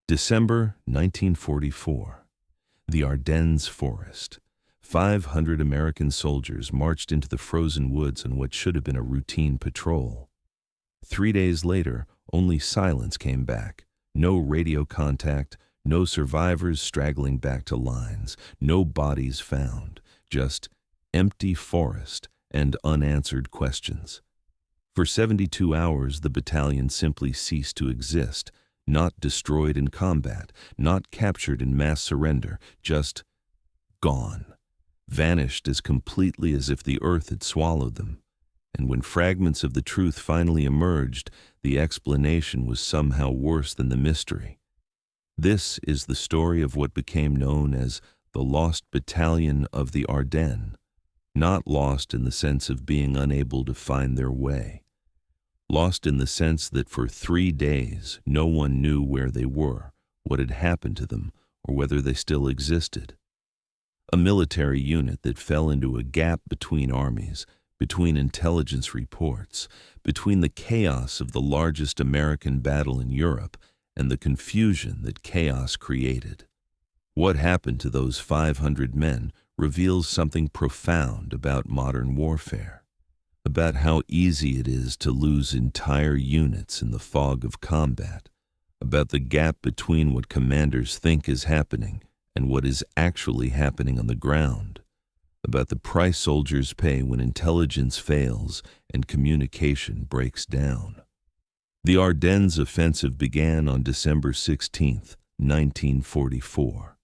December 1944. The Ardennes forest. 500 American soldiers marched into the frozen woods on what should have been a routine patrol. 3 days later, only silence came back. No radio contact, no survivors straggling back to lines, no bodies found, just empty forest and unanswered questions. For 72 hours, the battalion simply ceased to exist, not destroyed in combat, not captured in mass surrender, just gone, vanished as completely as if the earth had swallowed them. And when fragments of the truth finally emerged, the explanation was somehow worse than the mystery. This is the story of what became known as the Lost Battalion of the Ardennes, not lost in the sense of being unable to find their way. Lost in the sense that for 3 days no one knew where they were, what had happened to them, or whether they still existed. A military unit that fell into a gap between armies, between intelligence reports, between the chaos of the largest American battle in Europe and the confusion that chaos created. What happened to those 500 men reveals something profound about modern warfare, about how easy it is to lose entire units in the fog of combat, about the gap between what commanders think is happening and what is actually happening on the ground, about the price soldiers pay when intelligence fails and communication breaks down. The Ardennes offensive began on December 16, 1944.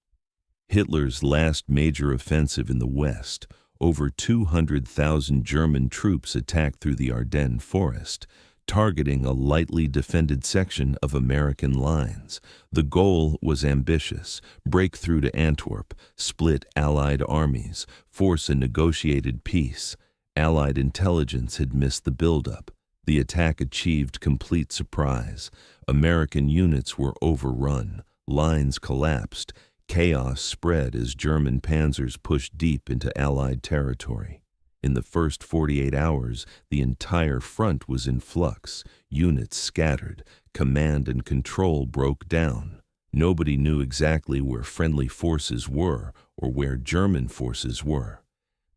Hitler's last major offensive in the West. Over 200,000 German troops attacked through the Ardennes forest, targeting a lightly defended section of American lines. The goal was ambitious: break through to Antwerp, split Allied armies, force a negotiated peace. Allied intelligence had missed the buildup. The attack achieved complete surprise. American units were overrun, lines collapsed, chaos spread as German panzers pushed deep into Allied territory. In the first 48 hours, the entire front was in flux, units scattered, command and control broke down. Nobody knew exactly where friendly forces were or where German forces were.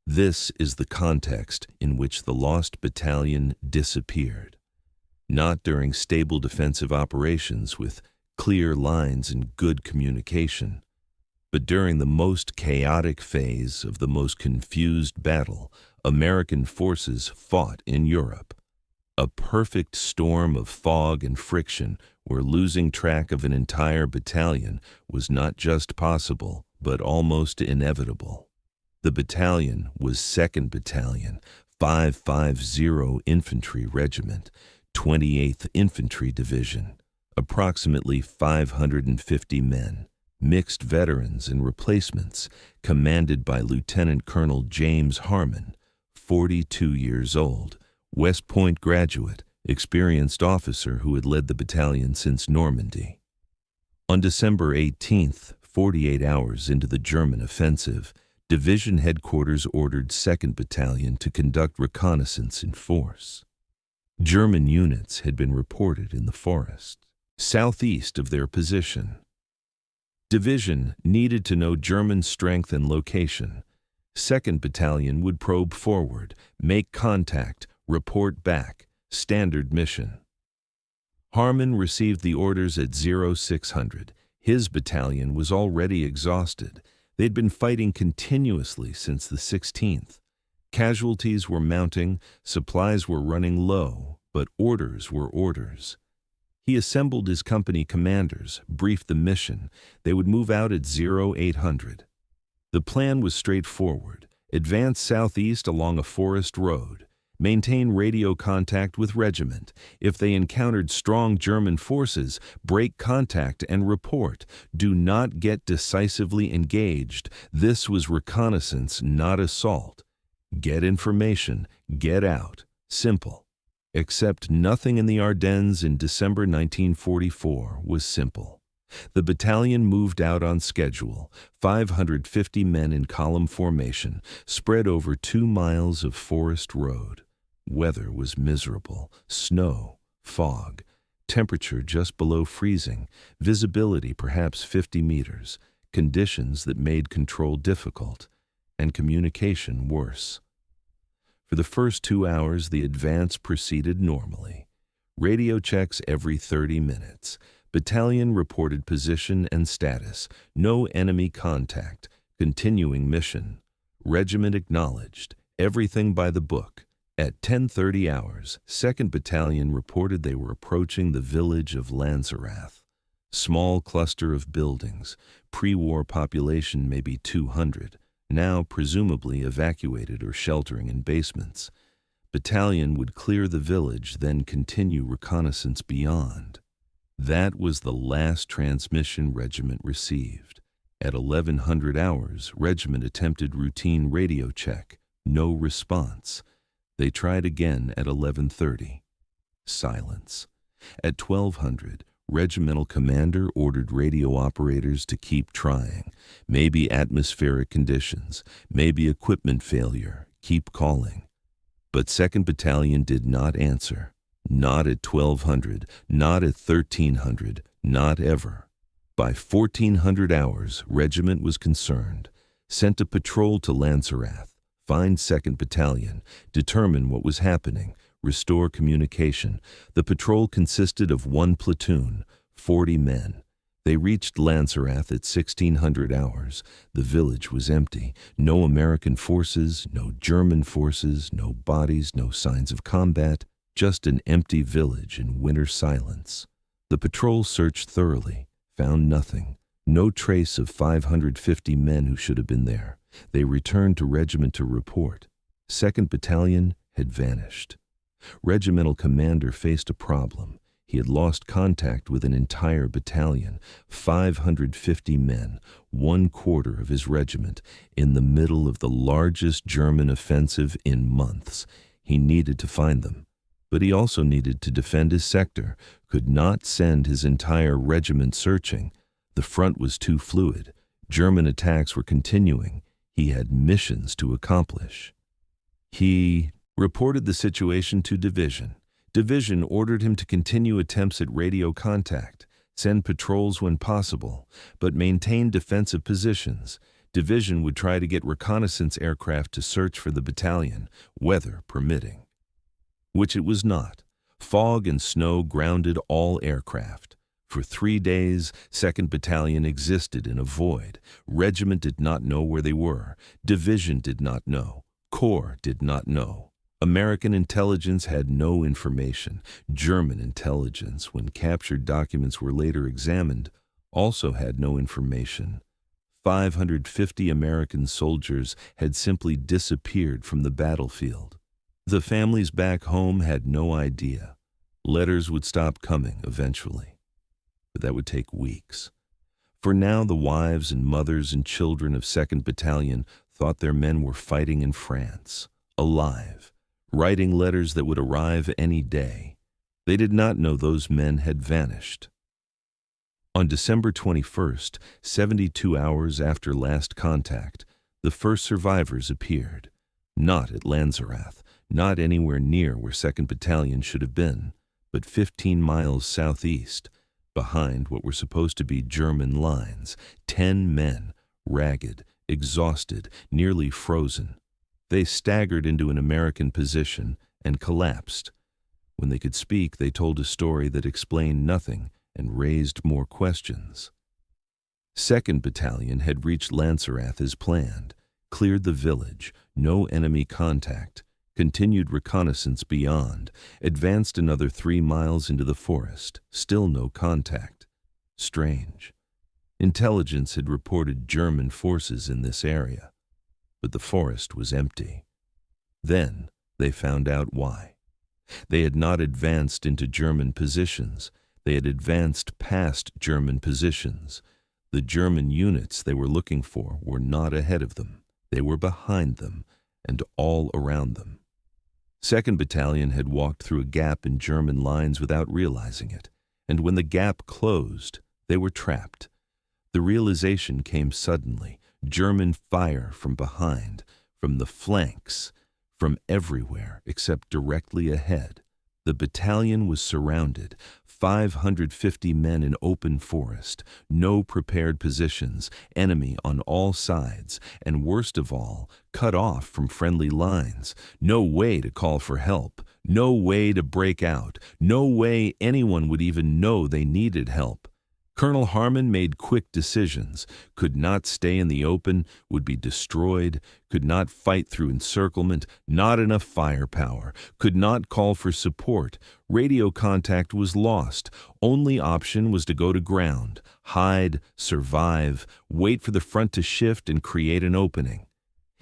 This is the context in which the Lost Battalion disappeared. Not during stable defensive operations with clear lines and good communication, but during the most chaotic phase of the most confused battle American forces fought in Europe. A perfect storm of fog and friction where losing track of an entire battalion was not just possible, but almost inevitable. The battalion was 2nd Battalion, 550 Infantry Regiment, 28th Infantry Division, approximately 550 men. Mixed veterans and replacements, commanded by Lieutenant Colonel James Harmon, 42 years old, West Point graduate, experienced officer who had led the battalion since Normandy. On December 18th, 48 hours into the German offensive, Division Headquarters ordered 2nd Battalion to conduct reconnaissance in force. German units had been reported in the forest, southeast of their position. Division needed to know German strength and location. 2nd Battalion would probe forward, make contact, report back. Standard mission. Harmon received the orders at 0600. His battalion was already exhausted. They'd been fighting continuously since the 16th. Casualties were mounting, supplies were running low, but orders were orders. He assembled his company commanders, briefed the mission. They would move out at 0800. The plan was straightforward: advance southeast along a forest road, maintain radio contact with regiment. If they encountered strong German forces, break contact and report. Do not get decisively engaged. This was reconnaissance, not assault. Get information, get out. Simple. Except nothing in the Ardennes in December 1944 was simple. The battalion moved out on schedule, 550 men in column formation, spread over 2 miles of forest road. Weather was miserable: snow, fog. Temperature just below freezing, visibility perhaps 50 meters, conditions that made control difficult, and communication worse. For the first 2 hours, the advance proceeded normally. Radio checks every 30 minutes. Battalion reported position and status. No enemy contact. Continuing mission. Regiment acknowledged. Everything by the book. At 10:30 hours, 2nd Battalion reported they were approaching the village of Lanzerath. Small cluster of buildings. Pre-war population maybe 200. Now presumably evacuated or sheltering in basements. Battalion would clear the village, then continue reconnaissance beyond. That was the last transmission regiment received. At 1100 hours, regiment attempted routine radio check. No response. They tried again at 11:30. Silence. At 1200, regimental commander ordered radio operators to keep trying. Maybe atmospheric conditions, maybe equipment failure. Keep calling. But 2nd Battalion did not answer. Not at 1200, not at 1300, not ever. By 1400 hours, regiment was concerned. Sent a patrol to Lanzerath. Find 2nd Battalion, determine what was happening, restore communication. The patrol consisted of 1 platoon, 40 men. They reached Lanzerath at 1600 hours. The village was empty. No American forces, no German forces, no bodies, no signs of combat, just an empty village in winter silence. The patrol searched thoroughly, found nothing. No trace of 550 men who should have been there. They returned to regiment to report. 2nd Battalion had vanished. Regimental commander faced a problem. He had lost contact with an entire battalion, 550 men, 1/4 of his regiment, in the middle of the largest German offensive in months. He needed to find them. But he also needed to defend his sector, could not send his entire regiment searching. The front was too fluid. German attacks were continuing. He had missions to accomplish. He reported the situation to Division. Division ordered him to continue attempts at radio contact, send patrols when possible, but maintain defensive positions. Division would try to get reconnaissance aircraft to search for the battalion, weather permitting. Which it was not. Fog and snow grounded all aircraft. For 3 days, 2nd Battalion existed in a void. Regiment did not know where they were. Division did not know. Corps did not know. American intelligence had no information. German intelligence, when captured documents were later examined, also had no information. 550 American soldiers had simply disappeared from the battlefield. The families back home had no idea. Letters would stop coming eventually. But that would take weeks. For now, the wives and mothers and children of 2nd Battalion thought their men were fighting in France, alive, writing letters that would arrive any day. They did not know those men had vanished. On December 21st, 72 hours after last contact, the first survivors appeared. Not at Lanzerath, not anywhere near where 2nd Battalion should have been, but 15 miles southeast, behind what were supposed to be German lines. 10 men, ragged, exhausted, nearly frozen. They staggered into an American position and collapsed. When they could speak, they told a story that explained nothing and raised more questions. 2nd Battalion had reached Lanzerath as planned, cleared the village, no enemy contact, continued reconnaissance beyond, advanced another 3 miles into the forest, still no contact. Strange. Intelligence had reported German forces in this area, but the forest was empty. Then they found out why. They had not advanced into German positions. They had advanced past German positions. The German units they were looking for were not ahead of them. They were behind them and all around them. 2nd Battalion had walked through a gap in German lines without realizing it, and when the gap closed, they were trapped. The realization came suddenly. German fire from behind, from the flanks, from everywhere except directly ahead. The battalion was surrounded, 550 men in open forest, no prepared positions, enemy on all sides, and worst of all, cut off from friendly lines. No way to call for help, no way to break out, no way anyone would even know they needed help. Colonel Harmon made quick decisions, could not stay in the open, would be destroyed, could not fight through encirclement, not enough firepower, could not call for support. Radio contact was lost. Only option was to go to ground, hide, survive, wait for the front to shift and create an opening.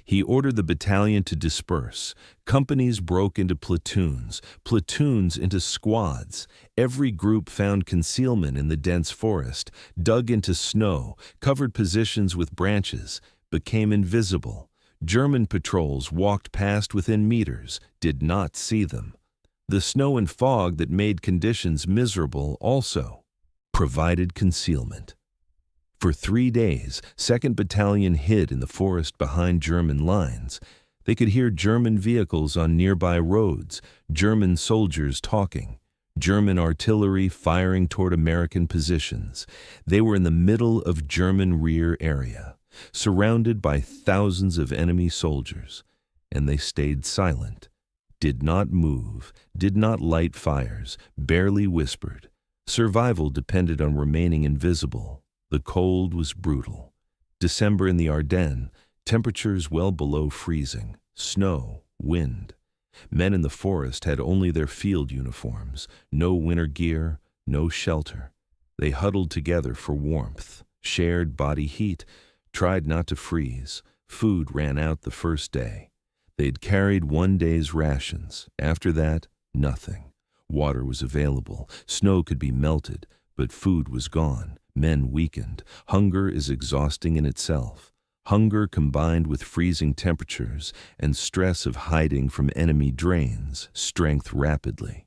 He ordered the battalion to disperse. Companies broke into platoons, platoons into squads. Every group found concealment in the dense forest, dug into snow, covered positions with branches, became invisible. German patrols walked past within meters, did not see them. The snow and fog that made conditions miserable also provided concealment. For 3 days, 2nd Battalion hid in the forest behind German lines. They could hear German vehicles on nearby roads, German soldiers talking, German artillery firing toward American positions. They were in the middle of German rear area, surrounded by thousands of enemy soldiers, and they stayed silent, did not move, did not light fires, barely whispered. Survival depended on remaining invisible. The cold was brutal. December in the Ardennes, temperatures well below freezing, snow, wind. Men in the forest had only their field uniforms, no winter gear, no shelter. They huddled together for warmth, shared body heat, tried not to freeze. Food ran out the first day. They'd carried 1 day's rations. After that, nothing. Water was available, snow could be melted, but food was gone. Men weakened. Hunger is exhausting in itself. Hunger combined with freezing temperatures and stress of hiding from enemy drains strength rapidly.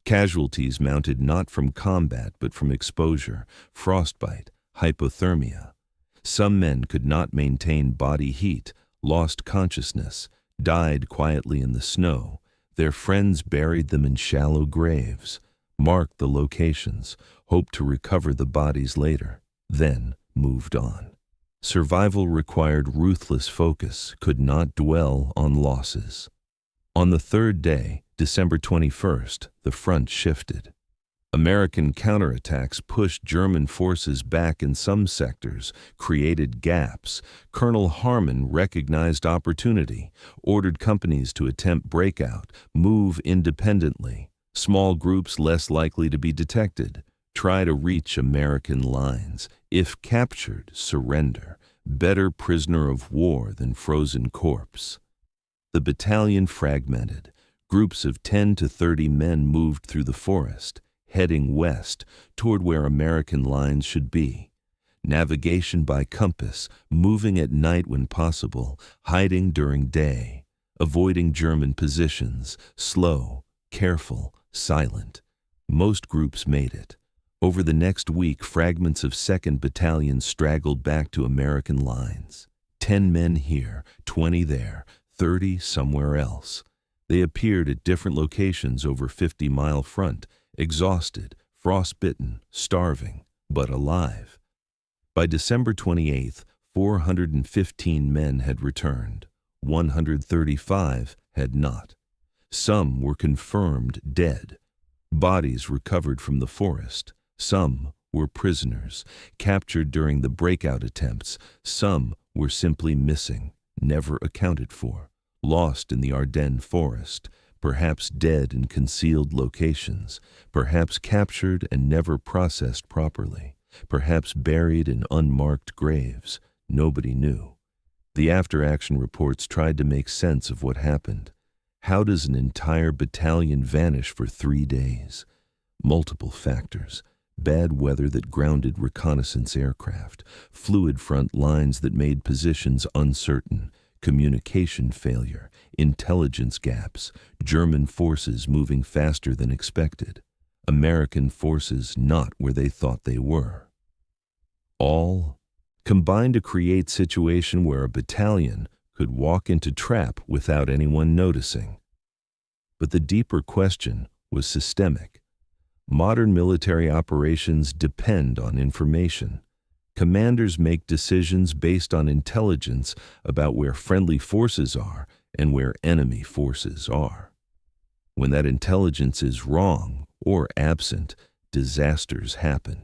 Casualties mounted not from combat but from exposure, frostbite, hypothermia. Some men could not maintain body heat, lost consciousness, died quietly in the snow. Their friends buried them in shallow graves, marked the locations, hoped to recover the bodies later, then moved on. Survival required ruthless focus, could not dwell on losses. On the 3rd day, December 21st, the front shifted. American counterattacks pushed German forces back in some sectors, created gaps. Colonel Harmon recognized opportunity, ordered companies to attempt breakout, move independently. Small groups less likely to be detected. Try to reach American lines. If captured, surrender. Better prisoner of war than frozen corpse. The battalion fragmented. Groups of 10 to 30 men moved through the forest, heading west toward where American lines should be. Navigation by compass, moving at night when possible, hiding during day, avoiding German positions, slow, careful, silent. Most groups made it. Over the next week, fragments of 2nd Battalion straggled back to American lines. 10 men here, 20 there, 30 somewhere else. They appeared at different locations over 50-mile front, exhausted, frostbitten, starving, but alive. By December 28th, 415 men had returned. 135 had not. Some were confirmed dead. Bodies recovered from the forest. Some were prisoners, captured during the breakout attempts. Some were simply missing, never accounted for, lost in the Ardennes forest, perhaps dead in concealed locations, perhaps captured and never processed properly, perhaps buried in unmarked graves. Nobody knew. The after-action reports tried to make sense of what happened. How does an entire battalion vanish for 3 days? Multiple factors. Bad weather that grounded reconnaissance aircraft, fluid front lines that made positions uncertain, communication failure, intelligence gaps, German forces moving faster than expected, American forces not where they thought they were. All combined to create a situation where a battalion could walk into trap without anyone noticing. But the deeper question was systemic. Modern military operations depend on information. Commanders make decisions based on intelligence about where friendly forces are and where enemy forces are. When that intelligence is wrong or absent, disasters happen.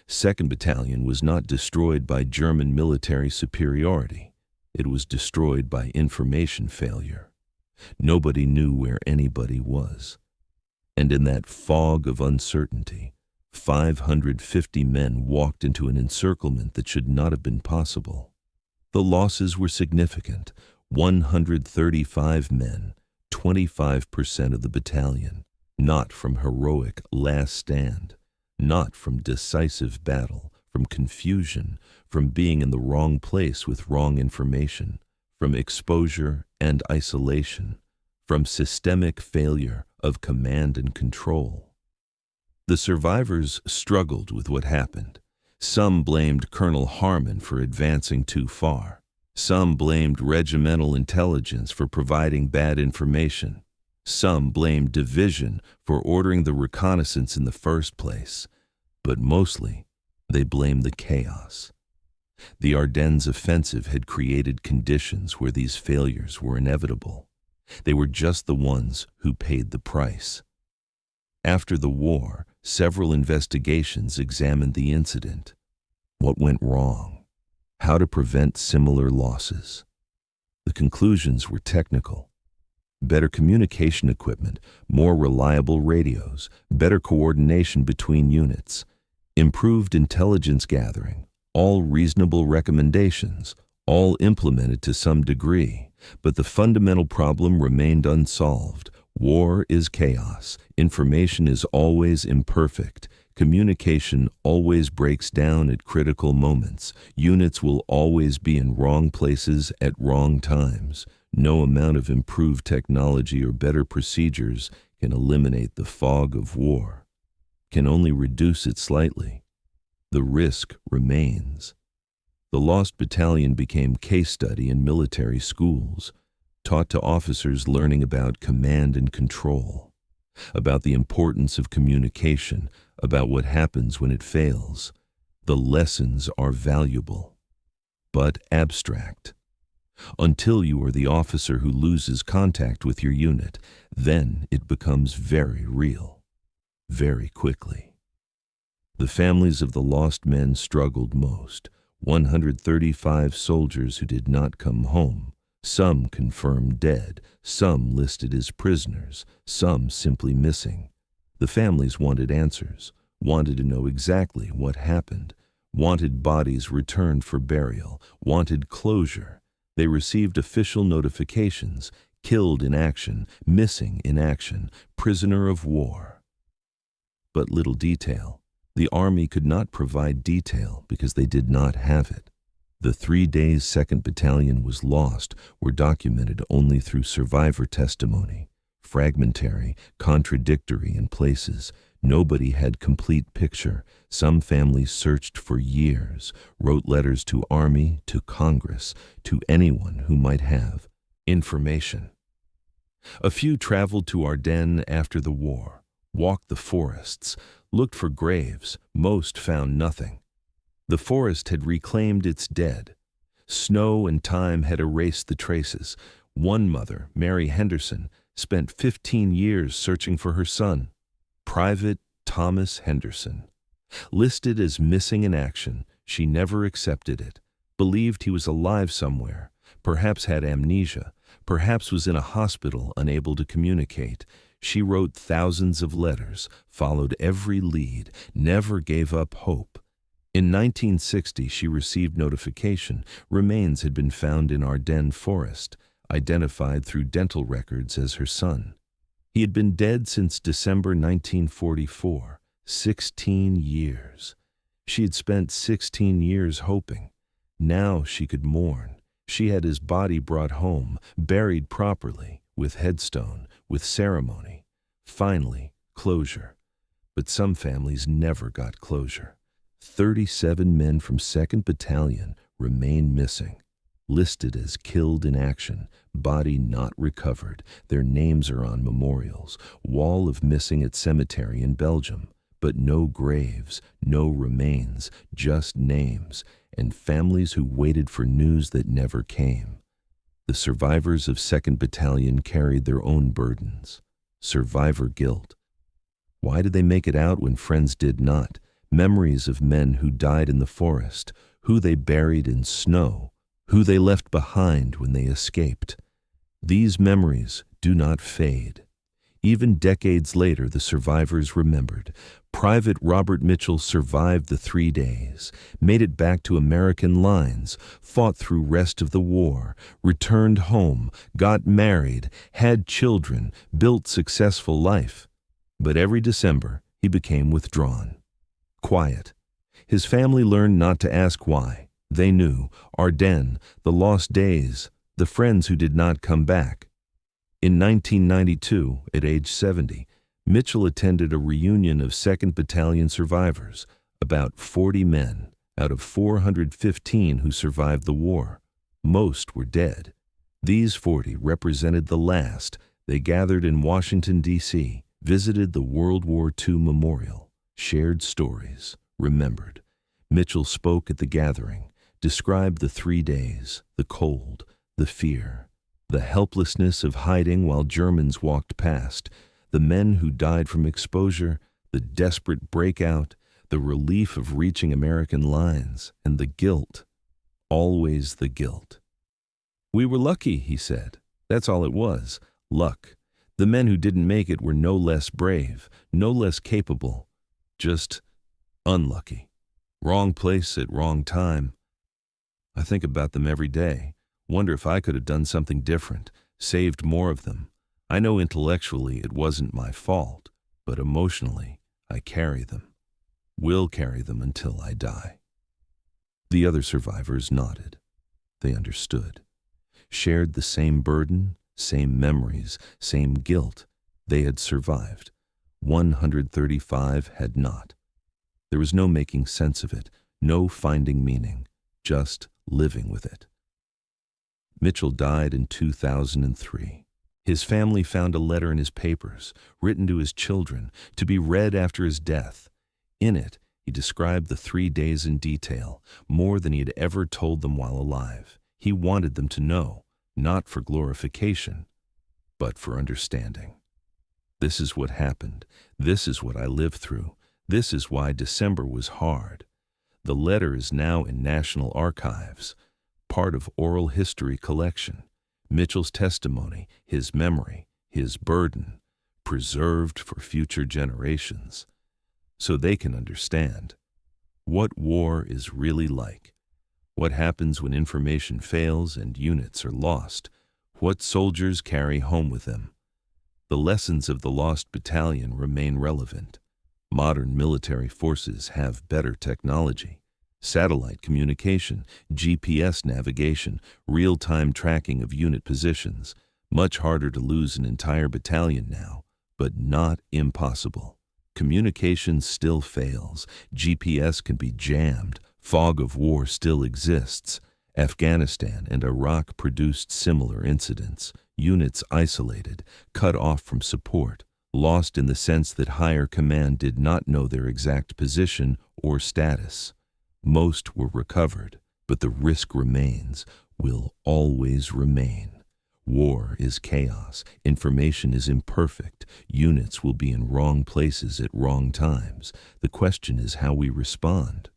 2nd Battalion was not destroyed by German military superiority. It was destroyed by information failure. Nobody knew where anybody was. And in that fog of uncertainty, 550 men walked into an encirclement that should not have been possible. The losses were significant: 135 men, 25% of the battalion, not from heroic last stand, not from decisive battle, from confusion, from being in the wrong place with wrong information, from exposure and isolation, from systemic failure of command and control. The survivors struggled with what happened. Some blamed Colonel Harmon for advancing too far. Some blamed regimental intelligence for providing bad information. Some blamed division for ordering the reconnaissance in the first place. But mostly, they blamed the chaos. The Ardennes offensive had created conditions where these failures were inevitable. They were just the ones who paid the price. After the war, several investigations examined the incident. What went wrong? How to prevent similar losses? The conclusions were technical. Better communication equipment, more reliable radios, better coordination between units, improved intelligence gathering, all reasonable recommendations, all implemented to some degree. But the fundamental problem remained unsolved. War is chaos. Information is always imperfect. Communication always breaks down at critical moments. Units will always be in wrong places at wrong times. No amount of improved technology or better procedures can eliminate the fog of war, can only reduce it slightly. The risk remains. The Lost Battalion became case study in military schools, taught to officers learning about command and control, about the importance of communication, about what happens when it fails. The lessons are valuable, but abstract. Until you are the officer who loses contact with your unit, then it becomes very real, very quickly. The families of the lost men struggled most. 135 soldiers who did not come home, some confirmed dead, some listed as prisoners, some simply missing. The families wanted answers, wanted to know exactly what happened, wanted bodies returned for burial, wanted closure. They received official notifications: killed in action, missing in action, prisoner of war. But little detail. The Army could not provide detail because they did not have it. The 3 days 2nd Battalion was lost were documented only through survivor testimony, fragmentary, contradictory in places. Nobody had complete picture. Some families searched for years, wrote letters to Army, to Congress, to anyone who might have information. A few traveled to Ardennes after the war, walked the forests, looked for graves. Most found nothing. The forest had reclaimed its dead. Snow and time had erased the traces. One mother, Mary Henderson, spent 15 years searching for her son, Private Thomas Henderson. Listed as missing in action, she never accepted it, believed he was alive somewhere, perhaps had amnesia, perhaps was in a hospital unable to communicate. She wrote thousands of letters, followed every lead, never gave up hope. In 1960, she received notification remains had been found in Ardennes forest, identified through dental records as her son. He had been dead since December 1944, 16 years. She had spent 16 years hoping. Now she could mourn. She had his body brought home, buried properly, with headstone, with ceremony. Finally, closure. But some families never got closure. 37 men from 2nd Battalion remain missing. listed as killed in action, body not recovered. Their names are on memorials, wall of missing at cemetery in Belgium, but no graves, no remains, just names, and families who waited for news that never came. The survivors of 2nd Battalion carried their own burdens. Survivor guilt. Why did they make it out when friends did not? Memories of men who died in the forest, who they buried in snow, who they left behind when they escaped. These memories do not fade. Even decades later, the survivors remembered. Private Robert Mitchell survived the 3 days, made it back to American lines, fought through rest of the war, returned home, got married, had children, built successful life. But every December, he became withdrawn. Quiet. His family learned not to ask why. They knew. Ardennes, the lost days, the friends who did not come back. In 1992, at age 70, Mitchell attended a reunion of 2nd Battalion survivors, about 40 men out of 415 who survived the war. Most were dead. These 40 represented the last. They gathered in Washington, D.C., visited the World War II Memorial, shared stories, remembered. Mitchell spoke at the gathering, described the 3 days, the cold, the fear, the helplessness of hiding while Germans walked past, the men who died from exposure, the desperate breakout, the relief of reaching American lines, and the guilt, always the guilt. "We were lucky," he said. "That's all it was, luck. The men who didn't make it were no less brave, no less capable, just unlucky. Wrong place at wrong time. I think about them every day, wonder if I could have done something different, saved more of them. I know intellectually it wasn't my fault, but emotionally I carry them, will carry them until I die." The other survivors nodded. They understood, shared the same burden, same memories, same guilt. They had survived. 135 had not. There was no making sense of it, no finding meaning, just living with it. Mitchell died in 2003. His family found a letter in his papers, written to his children, to be read after his death. In it, he described the 3 days in detail, more than he had ever told them while alive. He wanted them to know, not for glorification, but for understanding. This is what happened. This is what I lived through. This is why December was hard. The letter is now in National Archives, part of oral history collection. Mitchell's testimony, his memory, his burden, preserved for future generations, so they can understand what war is really like, what happens when information fails and units are lost, what soldiers carry home with them. The lessons of the Lost Battalion remain relevant. Modern military forces have better technology. Satellite communication, GPS navigation, real-time tracking of unit positions. Much harder to lose an entire battalion now, but not impossible. Communication still fails. GPS can be jammed. Fog of war still exists. Afghanistan and Iraq produced similar incidents. Units isolated, cut off from support, lost in the sense that higher command did not know their exact position or status. Most were recovered, but the risk remains, will always remain. War is chaos. Information is imperfect. Units will be in wrong places at wrong times. The question is how we respond.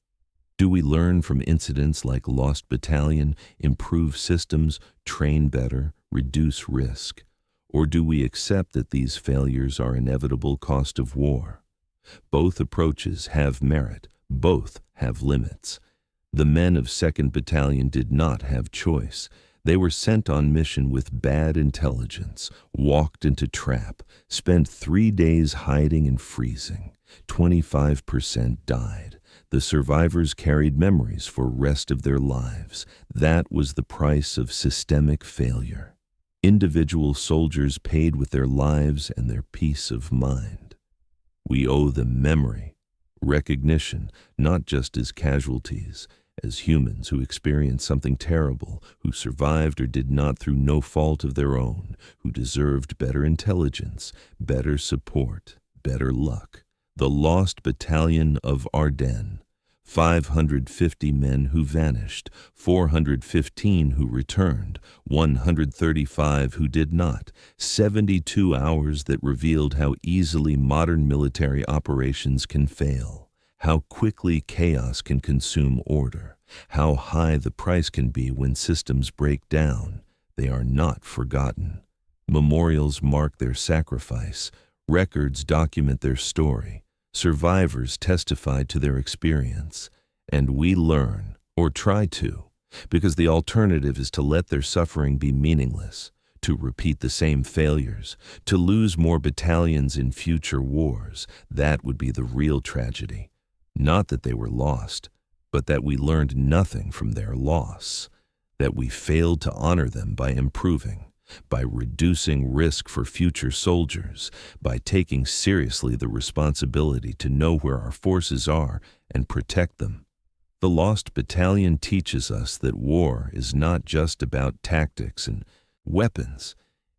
Do we learn from incidents like Lost Battalion, improve systems, train better, reduce risk? Or do we accept that these failures are inevitable cost of war? Both approaches have merit. Both have limits. The men of 2nd Battalion did not have choice. They were sent on mission with bad intelligence, walked into trap, spent 3 days hiding and freezing. 25% died. The survivors carried memories for rest of their lives. That was the price of systemic failure. Individual soldiers paid with their lives and their peace of mind. We owe them memory, recognition, not just as casualties, as humans who experienced something terrible, who survived or did not through no fault of their own, who deserved better intelligence, better support, better luck. The Lost Battalion of Ardennes. 550 men who vanished, 415 who returned, 135 who did not, 72 hours that revealed how easily modern military operations can fail, how quickly chaos can consume order, how high the price can be when systems break down. They are not forgotten. Memorials mark their sacrifice, records document their story. Survivors testified to their experience, and we learn, or try to, because the alternative is to let their suffering be meaningless, to repeat the same failures, to lose more battalions in future wars. That would be the real tragedy. Not that they were lost, but that we learned nothing from their loss, that we failed to honor them by improving, by reducing risk for future soldiers, by taking seriously the responsibility to know where our forces are and protect them. The Lost Battalion teaches us that war is not just about tactics and weapons.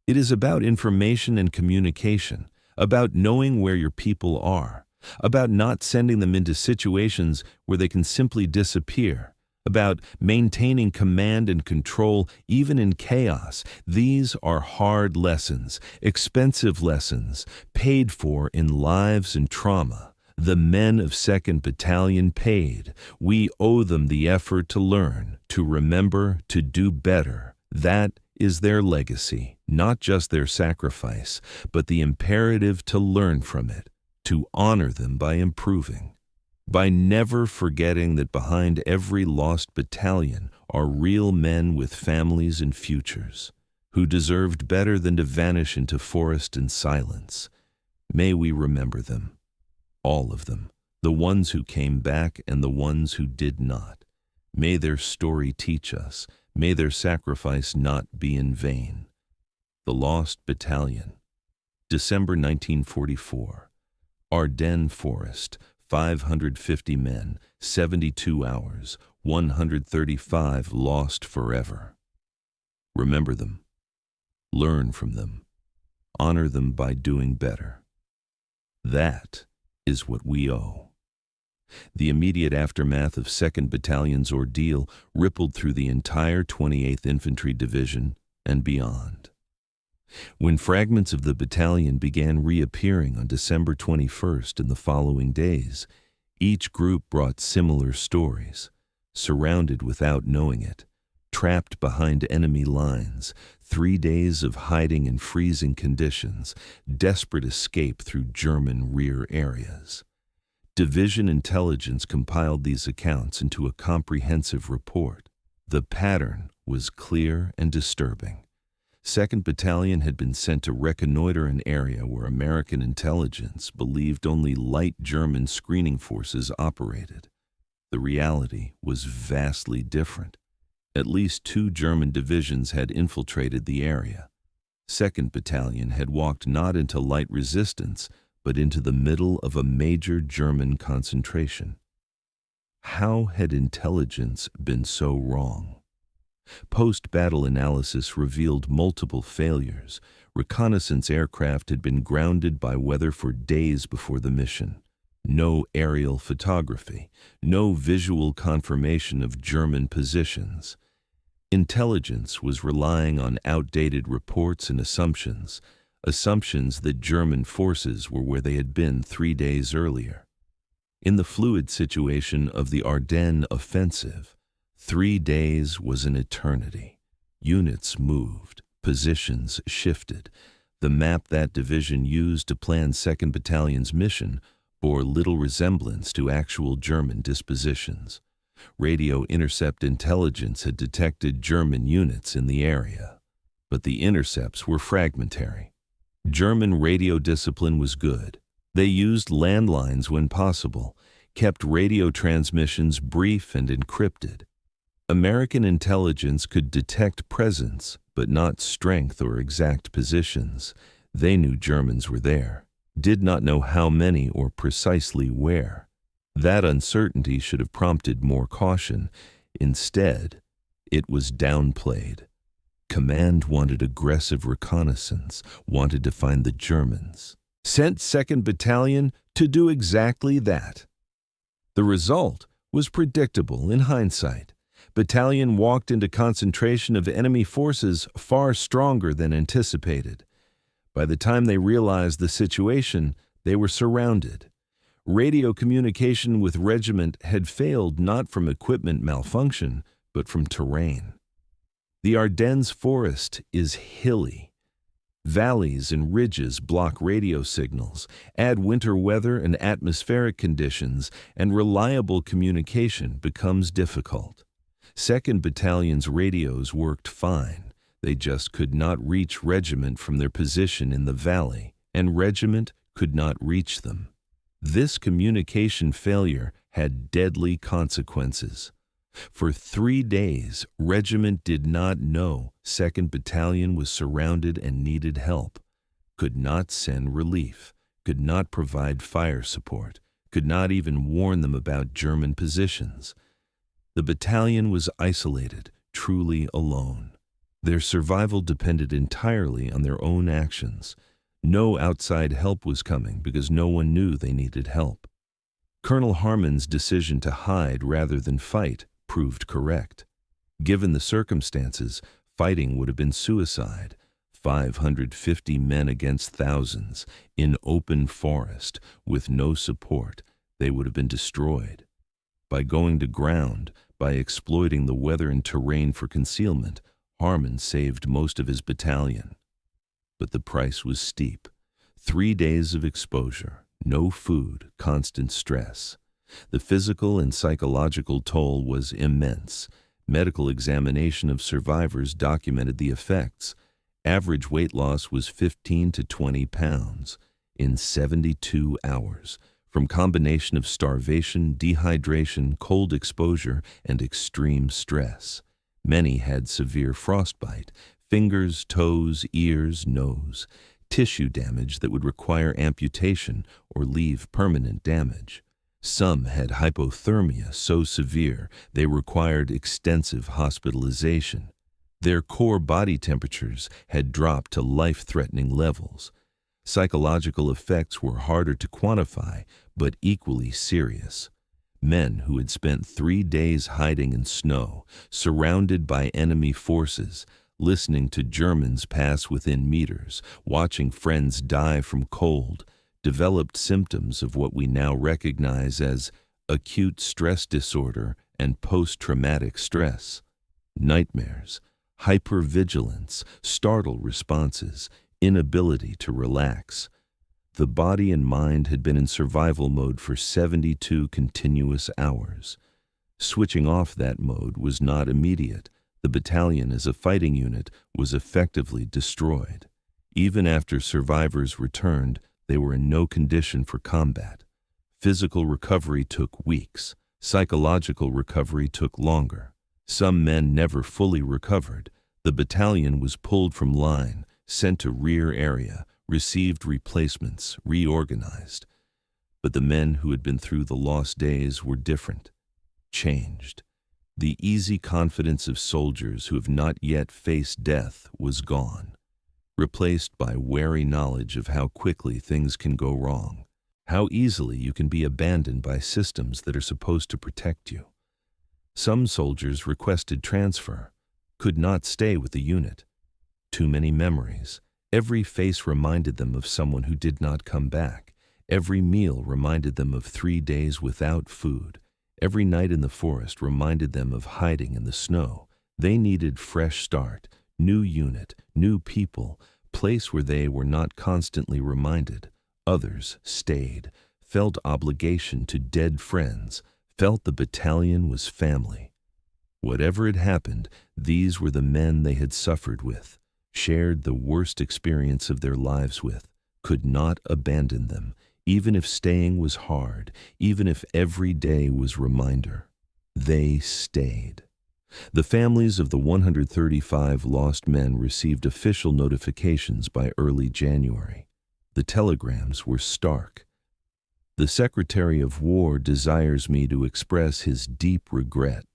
It is about information and communication, about knowing where your people are, about not sending them into situations where they can simply disappear, about maintaining command and control even in chaos. These are hard lessons, expensive lessons, paid for in lives and trauma. The men of 2nd Battalion paid. We owe them the effort to learn, to remember, to do better. That is their legacy, not just their sacrifice, but the imperative to learn from it, to honor them by improving. By never forgetting that behind every lost battalion are real men with families and futures, who deserved better than to vanish into forest and silence. May we remember them, all of them, the ones who came back and the ones who did not. May their story teach us, may their sacrifice not be in vain. The Lost Battalion. December 1944. Ardennes Forest. 550 men, 72 hours, 135 lost forever. Remember them. Learn from them. Honor them by doing better. That is what we owe. The immediate aftermath of 2nd Battalion's ordeal rippled through the entire 28th Infantry Division and beyond. When fragments of the battalion began reappearing on December 21st and the following days, each group brought similar stories, surrounded without knowing it, trapped behind enemy lines, 3 days of hiding in freezing conditions, desperate escape through German rear areas. Division intelligence compiled these accounts into a comprehensive report. The pattern was clear and disturbing. 2nd Battalion had been sent to reconnoiter an area where American intelligence believed only light German screening forces operated. The reality was vastly different. At least 2 German divisions had infiltrated the area. 2nd Battalion had walked not into light resistance, but into the middle of a major German concentration. How had intelligence been so wrong? Post-battle analysis revealed multiple failures. Reconnaissance aircraft had been grounded by weather for days before the mission. No aerial photography, no visual confirmation of German positions. Intelligence was relying on outdated reports and assumptions that German forces were where they had been 3 days earlier. In the fluid situation of the Ardennes offensive, 3 days was an eternity. Units moved, positions shifted. The map that division used to plan 2nd Battalion's mission bore little resemblance to actual German dispositions. Radio intercept intelligence had detected German units in the area, but the intercepts were fragmentary. German radio discipline was good. They used landlines when possible, kept radio transmissions brief and encrypted. American intelligence could detect presence, but not strength or exact positions. They knew Germans were there, did not know how many or precisely where. That uncertainty should have prompted more caution. Instead, it was downplayed. Command wanted aggressive reconnaissance, wanted to find the Germans. Sent 2nd Battalion to do exactly that. The result was predictable in hindsight. Battalion walked into concentration of enemy forces far stronger than anticipated. By the time they realized the situation, they were surrounded. Radio communication with regiment had failed not from equipment malfunction, but from terrain. The Ardennes forest is hilly. Valleys and ridges block radio signals, add winter weather and atmospheric conditions, and reliable communication becomes difficult. 2nd Battalion's radios worked fine. They just could not reach regiment from their position in the valley, and regiment could not reach them. This communication failure had deadly consequences. For 3 days, regiment did not know 2nd Battalion was surrounded and needed help, could not send relief, could not provide fire support, could not even warn them about German positions. The battalion was isolated, truly alone. Their survival depended entirely on their own actions. No outside help was coming because no one knew they needed help. Colonel Harmon's decision to hide rather than fight proved correct. Given the circumstances, fighting would have been suicide. 550 men against thousands, in open forest, with no support, they would have been destroyed. By going to ground, by exploiting the weather and terrain for concealment, Harmon saved most of his battalion. But the price was steep. 3 days of exposure, no food, constant stress. The physical and psychological toll was immense. Medical examination of survivors documented the effects. Average weight loss was 15 to 20 pounds in 72 hours, from combination of starvation, dehydration, cold exposure, and extreme stress. Many had severe frostbite, fingers, toes, ears, nose, tissue damage that would require amputation or leave permanent damage. Some had hypothermia so severe they required extensive hospitalization. Their core body temperatures had dropped to life-threatening levels. Psychological effects were harder to quantify, but equally serious. Men who had spent 3 days hiding in snow, surrounded by enemy forces, listening to Germans pass within meters, watching friends die from cold, developed symptoms of what we now recognize as acute stress disorder and post-traumatic stress. Nightmares, hypervigilance, startle responses, inability to relax. The body and mind had been in survival mode for 72 continuous hours. Switching off that mode was not immediate. The battalion as a fighting unit was effectively destroyed. Even after survivors returned, they were in no condition for combat. Physical recovery took weeks. Psychological recovery took longer. Some men never fully recovered. The battalion was pulled from line, sent to rear area, received replacements, reorganized. But the men who had been through the lost days were different, changed. The easy confidence of soldiers who have not yet faced death was gone, replaced by wary knowledge of how quickly things can go wrong, how easily you can be abandoned by systems that are supposed to protect you. Some soldiers requested transfer, could not stay with the unit. Too many memories. Every face reminded them of someone who did not come back. Every meal reminded them of 3 days without food. Every night in the forest reminded them of hiding in the snow. They needed fresh start, new unit, new people, place where they were not constantly reminded. Others stayed, felt obligation to dead friends, felt the battalion was family. Whatever had happened, these were the men they had suffered with, shared the worst experience of their lives with, could not abandon them, even if staying was hard, even if every day was reminder. They stayed. The families of the 135 lost men received official notifications by early January. The telegrams were stark. The Secretary of War desires me to express his deep regret.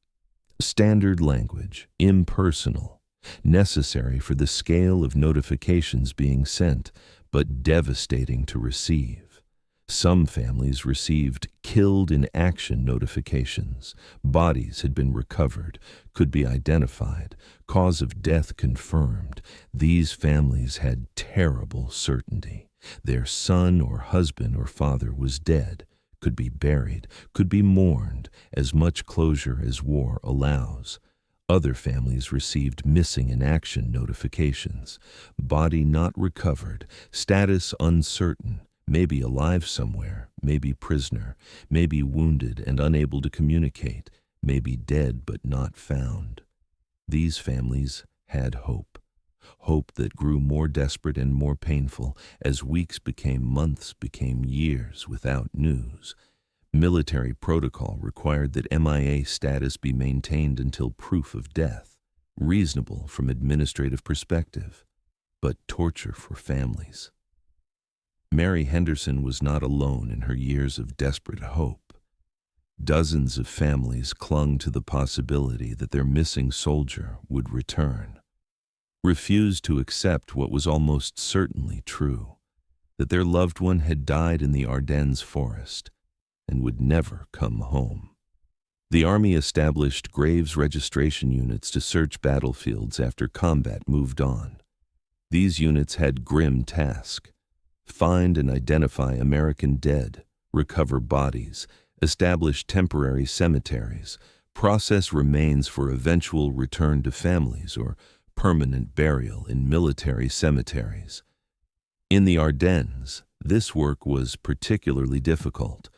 Standard language, impersonal, necessary for the scale of notifications being sent, but devastating to receive. Some families received killed in action notifications. Bodies had been recovered, could be identified, cause of death confirmed. These families had terrible certainty. Their son or husband or father was dead, could be buried, could be mourned, as much closure as war allows. Other families received missing in action notifications. Body not recovered, status uncertain, maybe alive somewhere, maybe prisoner, maybe wounded and unable to communicate, maybe dead but not found. These families had hope. Hope that grew more desperate and more painful as weeks became months, became years without news. Military protocol required that MIA status be maintained until proof of death, reasonable from administrative perspective, but torture for families. Mary Henderson was not alone in her years of desperate hope. Dozens of families clung to the possibility that their missing soldier would return. Refused to accept what was almost certainly true, that their loved one had died in the Ardennes forest and would never come home. The Army established graves registration units to search battlefields after combat moved on. These units had grim task: find and identify American dead, recover bodies, establish temporary cemeteries, process remains for eventual return to families or permanent burial in military cemeteries. In the Ardennes, this work was particularly difficult.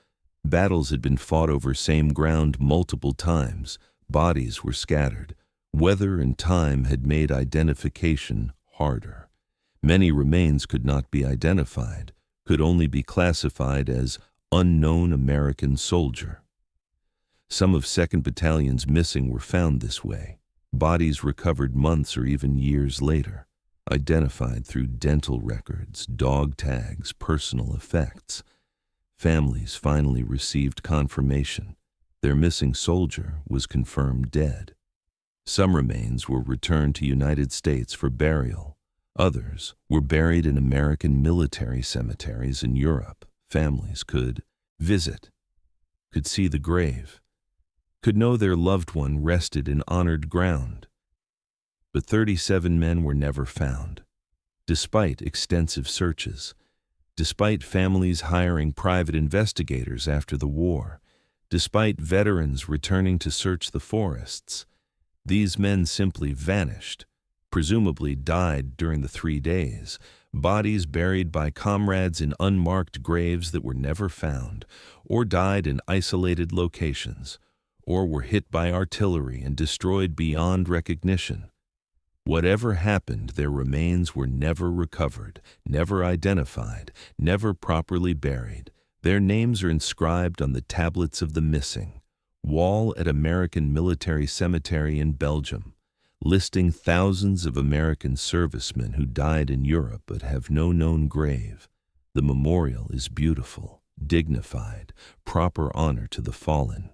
Battles had been fought over same ground multiple times, bodies were scattered. Weather and time had made identification harder. Many remains could not be identified, could only be classified as unknown American soldier. Some of 2nd Battalion's missing were found this way. Bodies recovered months or even years later, identified through dental records, dog tags, personal effects. Families finally received confirmation. Their missing soldier was confirmed dead. Some remains were returned to United States for burial. Others were buried in American military cemeteries in Europe. Families could visit, could see the grave, could know their loved one rested in honored ground. But 37 men were never found, despite extensive searches, despite families hiring private investigators after the war, despite veterans returning to search the forests. These men simply vanished, presumably died during the 3 days, bodies buried by comrades in unmarked graves that were never found, or died in isolated locations, or were hit by artillery and destroyed beyond recognition. Whatever happened, their remains were never recovered, never identified, never properly buried. Their names are inscribed on the tablets of the missing, wall at American Military Cemetery in Belgium, listing thousands of American servicemen who died in Europe but have no known grave. The memorial is beautiful, dignified, proper honor to the fallen.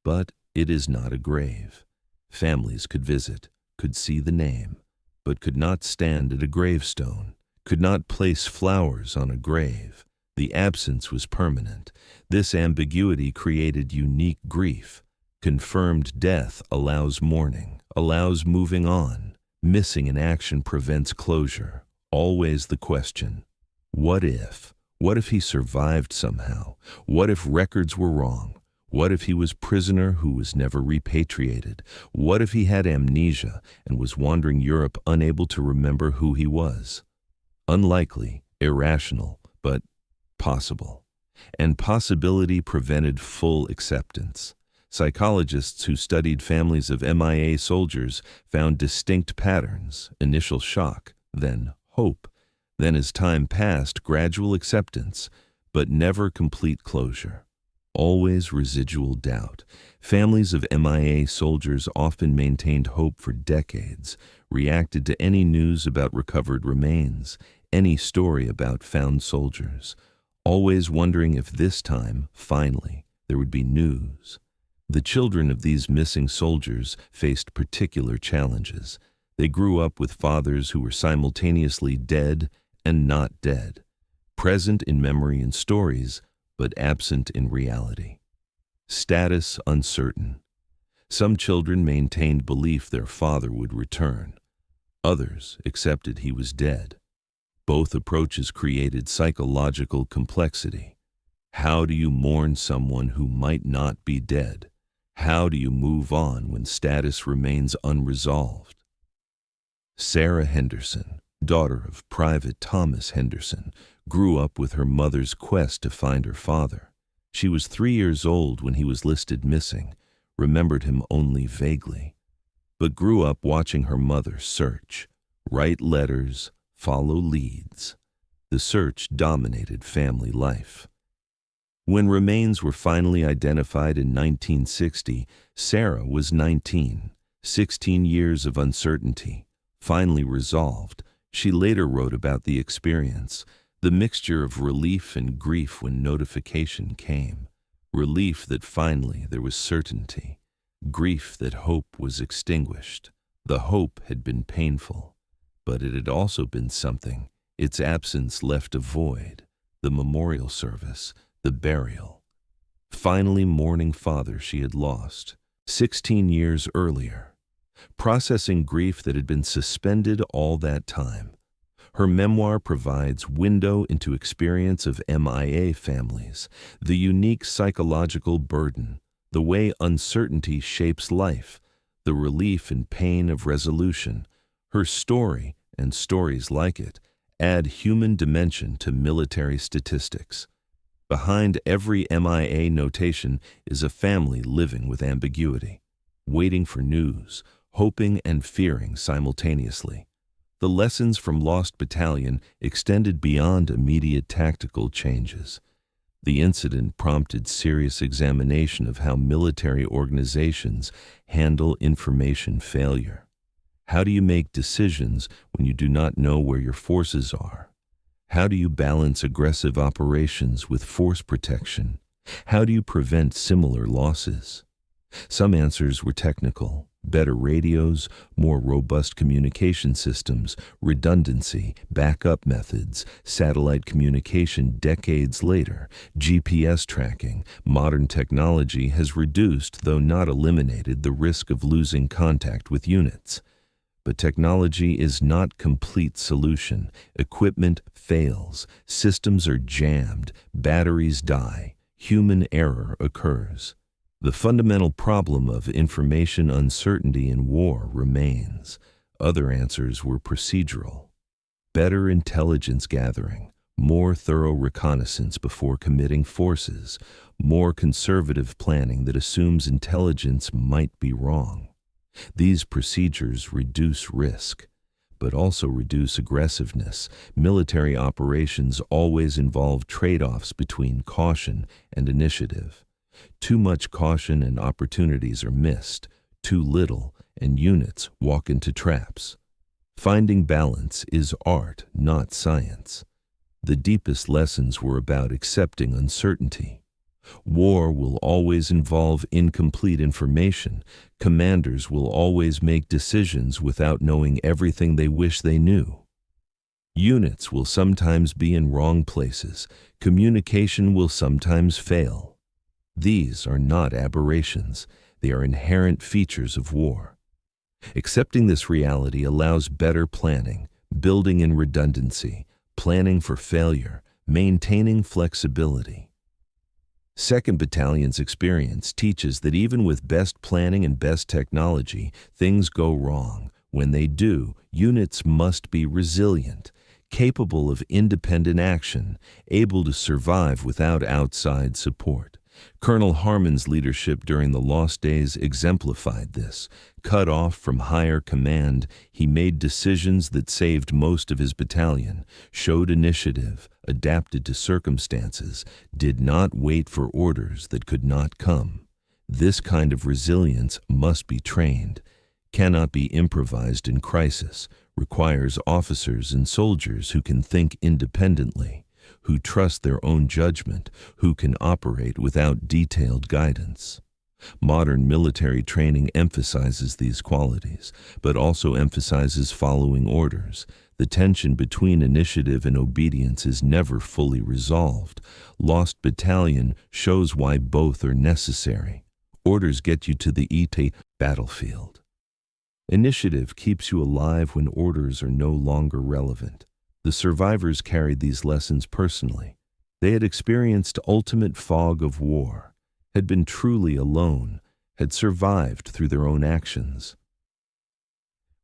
But it is not a grave. Families could visit, could see the name, but could not stand at a gravestone, could not place flowers on a grave. The absence was permanent. This ambiguity created unique grief. Confirmed death allows mourning, allows moving on. Missing in action prevents closure. Always the question, what if? What if he survived somehow? What if records were wrong? What if he was prisoner who was never repatriated? What if he had amnesia and was wandering Europe unable to remember who he was? Unlikely, irrational, but possible. And possibility prevented full acceptance. Psychologists who studied families of MIA soldiers found distinct patterns: initial shock, then hope, then as time passed, gradual acceptance, but never complete closure. Always residual doubt. Families of MIA soldiers often maintained hope for decades, reacted to any news about recovered remains, any story about found soldiers. always wondering if this time, finally, there would be news. The children of these missing soldiers faced particular challenges. They grew up with fathers who were simultaneously dead and not dead, present in memory and stories, but absent in reality. Status uncertain. Some children maintained belief their father would return. Others accepted he was dead. Both approaches created psychological complexity. How do you mourn someone who might not be dead? How do you move on when status remains unresolved? Sarah Henderson, daughter of Private Thomas Henderson, grew up with her mother's quest to find her father. She was 3 years old when he was listed missing, remembered him only vaguely, but grew up watching her mother search, write letters, follow leads. The search dominated family life. When remains were finally identified in 1960, Sarah was 19. 16 years of uncertainty, finally resolved. She later wrote about the experience, the mixture of relief and grief when notification came. Relief that finally there was certainty. Grief that hope was extinguished. The hope had been painful, but it had also been something. Its absence left a void. The memorial service, the burial. Finally mourning father she had lost 16 years earlier. Processing grief that had been suspended all that time. Her memoir provides window into experience of MIA families, the unique psychological burden, the way uncertainty shapes life, the relief and pain of resolution. Her story, and stories like it, add human dimension to military statistics. Behind every MIA notation is a family living with ambiguity, waiting for news, hoping and fearing simultaneously. The lessons from Lost Battalion extended beyond immediate tactical changes. The incident prompted serious examination of how military organizations handle information failure. How do you make decisions when you do not know where your forces are? How do you balance aggressive operations with force protection? How do you prevent similar losses? Some answers were technical. Better radios, more robust communication systems, redundancy, backup methods, satellite communication decades later, GPS tracking. Modern technology has reduced, though not eliminated, the risk of losing contact with units. But technology is not complete solution. Equipment fails, systems are jammed, batteries die, human error occurs. The fundamental problem of information uncertainty in war remains. Other answers were procedural. Better intelligence gathering, more thorough reconnaissance before committing forces, more conservative planning that assumes intelligence might be wrong. These procedures reduce risk, but also reduce aggressiveness. Military operations always involve trade-offs between caution and initiative. Too much caution and opportunities are missed. Too little, and units walk into traps. Finding balance is art, not science. The deepest lessons were about accepting uncertainty. War will always involve incomplete information. Commanders will always make decisions without knowing everything they wish they knew. Units will sometimes be in wrong places. Communication will sometimes fail. These are not aberrations. They are inherent features of war. Accepting this reality allows better planning, building in redundancy, planning for failure, maintaining flexibility. 2nd Battalion's experience teaches that even with best planning and best technology, things go wrong. When they do, units must be resilient, capable of independent action, able to survive without outside support. Colonel Harmon's leadership during the Lost Days exemplified this. Cut off from higher command, he made decisions that saved most of his battalion, showed initiative, adapted to circumstances, did not wait for orders that could not come. This kind of resilience must be trained, cannot be improvised in crisis, requires officers and soldiers who can think independently, who trust their own judgment, who can operate without detailed guidance. Modern military training emphasizes these qualities, but also emphasizes following orders. The tension between initiative and obedience is never fully resolved. Lost Battalion shows why both are necessary. Orders get you to the ET battlefield. Initiative keeps you alive when orders are no longer relevant. The survivors carried these lessons personally. They had experienced ultimate fog of war, had been truly alone, had survived through their own actions.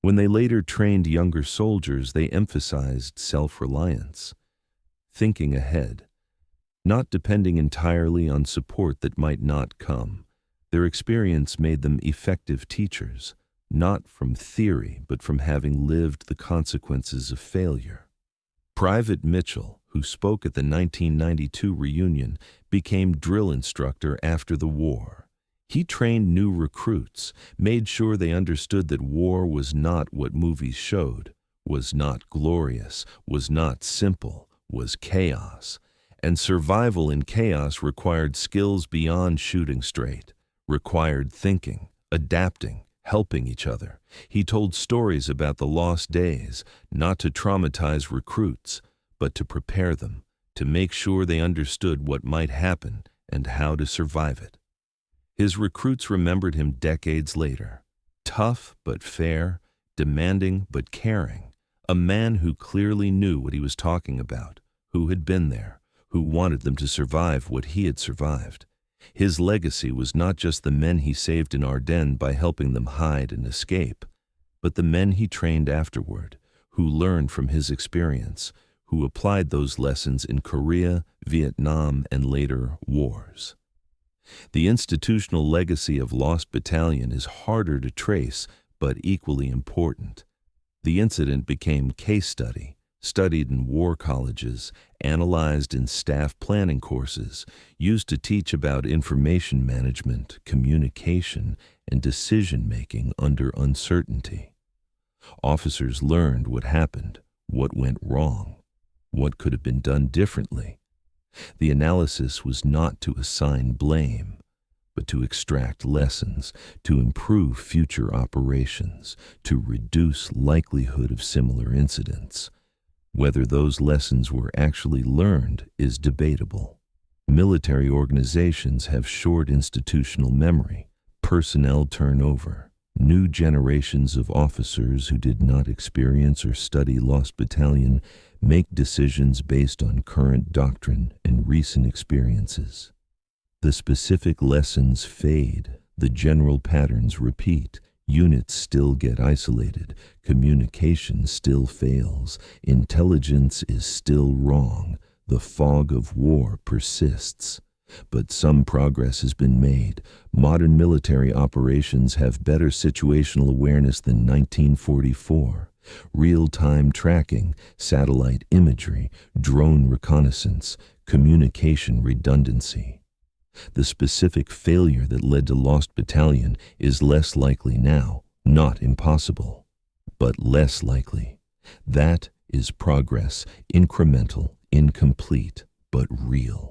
When they later trained younger soldiers, they emphasized self-reliance, thinking ahead, not depending entirely on support that might not come. Their experience made them effective teachers, not from theory, but from having lived the consequences of failure. Private Mitchell, who spoke at the 1992 reunion, became drill instructor after the war. He trained new recruits, made sure they understood that war was not what movies showed, was not glorious, was not simple, was chaos. And survival in chaos required skills beyond shooting straight, required thinking, adapting, helping each other. He told stories about the lost days, not to traumatize recruits, but to prepare them, to make sure they understood what might happen and how to survive it. His recruits remembered him decades later. Tough but fair, demanding but caring, a man who clearly knew what he was talking about, who had been there, who wanted them to survive what he had survived. His legacy was not just the men he saved in Ardennes by helping them hide and escape, but the men he trained afterward, who learned from his experience, who applied those lessons in Korea, Vietnam, and later wars. The institutional legacy of Lost Battalion is harder to trace, but equally important. The incident became case study, studied in war colleges, analyzed in staff planning courses, used to teach about information management, communication, and decision-making under uncertainty. Officers learned what happened, what went wrong, what could have been done differently. The analysis was not to assign blame, but to extract lessons, to improve future operations, to reduce likelihood of similar incidents. Whether those lessons were actually learned is debatable. Military organizations have short institutional memory, personnel turnover. New generations of officers who did not experience or study Lost Battalion make decisions based on current doctrine and recent experiences. The specific lessons fade, the general patterns repeat, units still get isolated, communication still fails, intelligence is still wrong, the fog of war persists. But some progress has been made. Modern military operations have better situational awareness than 1944. Real-time tracking, satellite imagery, drone reconnaissance, communication redundancy. The specific failure that led to Lost Battalion is less likely now, not impossible, but less likely. That is progress, incremental, incomplete, but real.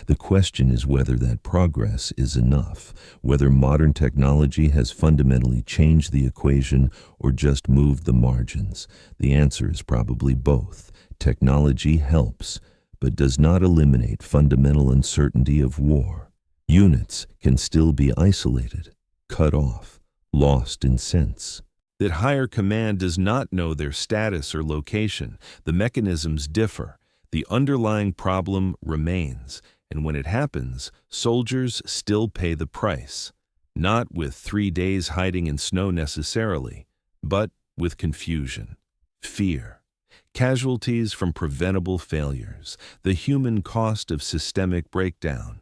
The question is whether that progress is enough, whether modern technology has fundamentally changed the equation or just moved the margins. The answer is probably both. Technology helps, but does not eliminate fundamental uncertainty of war. Units can still be isolated, cut off, lost in sense. That higher command does not know their status or location. The mechanisms differ. The underlying problem remains. And when it happens, soldiers still pay the price, not with 3 days hiding in snow necessarily, but with confusion, fear, casualties from preventable failures, the human cost of systemic breakdown.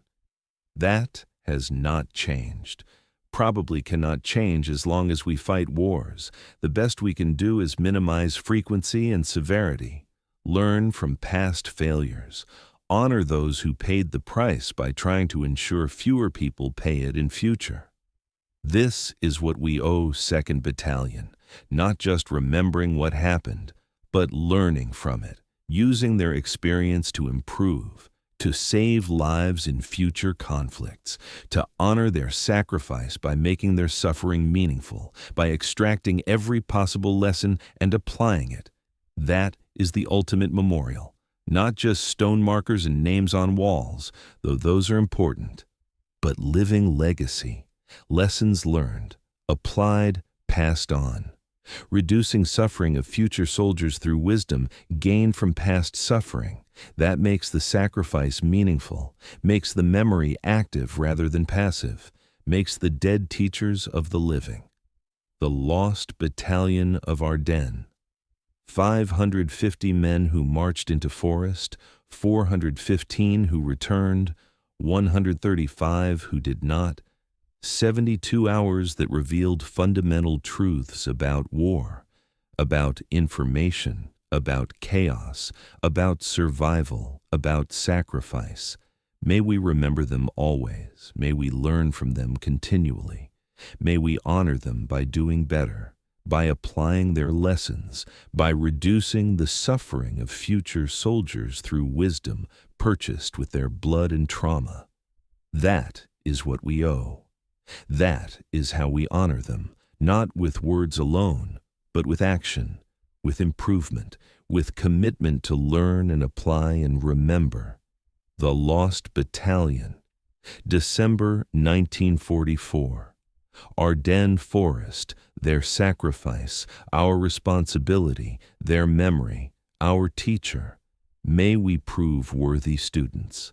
That has not changed. Probably cannot change as long as we fight wars. The best we can do is minimize frequency and severity, learn from past failures, honor those who paid the price by trying to ensure fewer people pay it in future. This is what we owe 2nd Battalion, not just remembering what happened, but learning from it, using their experience to improve, to save lives in future conflicts, to honor their sacrifice by making their suffering meaningful, by extracting every possible lesson and applying it. That is the ultimate memorial, not just stone markers and names on walls, though those are important, but living legacy, lessons learned, applied, passed on. Reducing suffering of future soldiers through wisdom gained from past suffering. That makes the sacrifice meaningful, makes the memory active rather than passive, makes the dead teachers of the living. The Lost Battalion of Ardennes. 550 men who marched into forest, 415 who returned, 135 who did not, 72 hours that revealed fundamental truths about war, about information, about chaos, about survival, about sacrifice. May we remember them always. May we learn from them continually. May we honor them by doing better, by applying their lessons, by reducing the suffering of future soldiers through wisdom purchased with their blood and trauma. That is what we owe. That is how we honor them, not with words alone, but with action, with improvement, with commitment to learn and apply and remember. The Lost Battalion, December 1944. Ardennes Forest, their sacrifice, our responsibility, their memory, our teacher. May we prove worthy students.